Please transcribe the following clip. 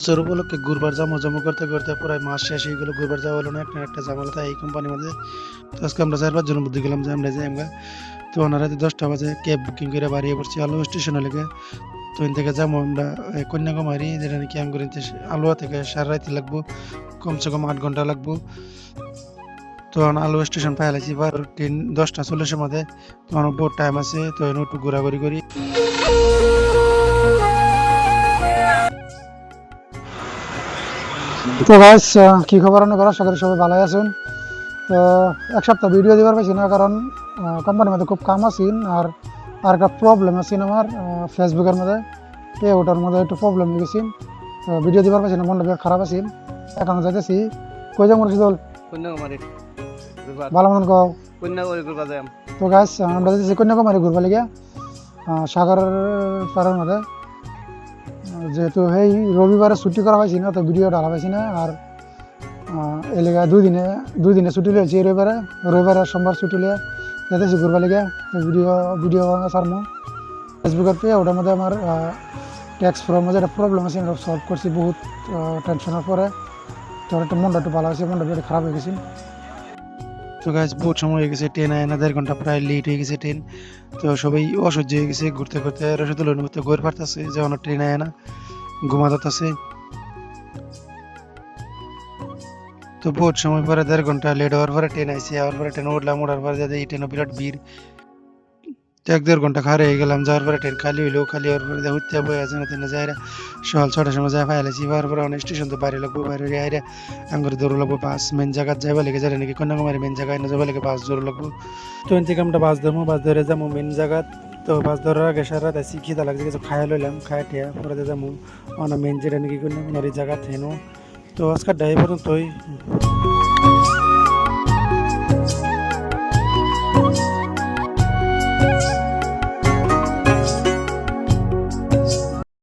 বছর উপলক্ষে ঘুরবার যাবো জমো করতে করতে প্রায় মাস শেষ হয়ে গেলো, ঘুরবার যাওয়া হলো না, একটা একটা ঝামেলা তাই এই কোম্পানির মধ্যে। তো আজকে আমরা 4-5 জনের মধ্যে গেলাম যে আমরা যাই আমরা। তো ওনারা 10টা বাজে ক্যাব বুকিং করে বাড়িয়ে পড়ছি আলুয়া স্টেশনে লেগে। তো এখান থেকে যাবো আমরা কন্যাকুমারী, যেটা নাকি আমগুরিতে আলুয়া থেকে সারা রাইতে লাগবো, কমসে কম 8 ঘন্টা লাগবো। তো আলুয়া স্টেশন পাই লাগছি এবার ট্রেন 10টা 40-এর মধ্যে। তো আমার বহুত টাইম আছে, তো এনে একটু ঘোরাঘুরি করি। তো গাইস, কি খবর আপনার? আশা করি সবাই ভালো আছেন। তো এক সপ্তাহ ভিডিও দিবার পাইছি না, কারণ কোম্পানির মধ্যে খুব কাম আছেন। আর একটা প্রবলেম আছেন আমার ফেসবুকের মধ্যে, ওটার মধ্যে একটু প্রবলেম হয়ে গেছেন। তো ভিডিও দিবার পাইছি না, মনটা বেশ খারাপ আছেন। এখন যাইতেছি কই যাবো দল কন্যাকুমারী ভালো মতন কও। কন্যাকুমারী ঘুরবা যাই। তো গাইস, আমরা যাইতেছি কন্যাকুমারী ঘুরবা লিগা সাগরের পাড়ের মধ্যে। যেহেতু এই রবিবারে ছুটি করা হয়েছি না, তো ভিডিও ডালা পাইছি না। আর এলাকা দুই দিনে ছুটি লিয়েছি রবিবারে সোমবার ছুটি লিয়ে যেতেছি ঘুরবা লিগে। তো ভিডিও সারমো ফেসবুকের পেয়ে, ওটার মধ্যে আমার ট্যাক্স ফর্মের মধ্যে একটা প্রবলেম আছে, এটা সলভ করছি বহুত টেনশনের পরে। তো একটা মনটা একটু ভালো আছে, মনটা একটু খারাপ হয়ে গেছে। তো গাইজ বহুত সময় হয়ে গেছে, ট্রেন আয় না, 1.5 ঘন্টা প্রায় লেট হয়ে গেছে ট্রেন। তো সবাই অসহ্য হয়ে গেছে ঘুরতে ঘুরতে, রসদুলের মধ্যে ঘুরে পারতেছে যে অনেক ট্রেন আয় না, ঘুমাতেছে। তো বহুত সময় পরে 1.5 ঘন্টা লেট হওয়ার পরে ট্রেন আইসি, আওয়ার পরে ট্রেন উঠলাম, ওঠার পরে যাতে এই ট্রেনও বিরাট ভিড়। তো 1-1.5 ঘন্টা খারে হয়ে গেলাম, যাওয়ার পরে ট্রেন খালি হইলো, খালি হওয়ার পরে হইতে বয়ে আছে না ট্রেনে যাই সকাল 6টার সময় যাই ফাইলাইছি। হওয়ার পরে অনেক স্টেশন তো বাইরে লাগবো, বাইরে আইরে আঙ্গুরে দৌড় লাগবো বাস মেন জায়গা যাইবা লেগে যারা নাকি কন্যাকুমারী মেন জায়গায় না যাবা লেগে বাস দৌড় লাগবো। তো এন থেকে আমরা বাস ধরবো, বাস ধরে যাবো মেন জায়গা। তো বাস ধরার আগে সারা রাত আছি, খিদা লাগছে কিছু খাইয়া লইলাম, খাইয়া টিয়া পরে যাবো মেন যেটা নাকি কন্যাকুমারী জায়গা থেনো। তো আজকের ডাই পর্যন্তই।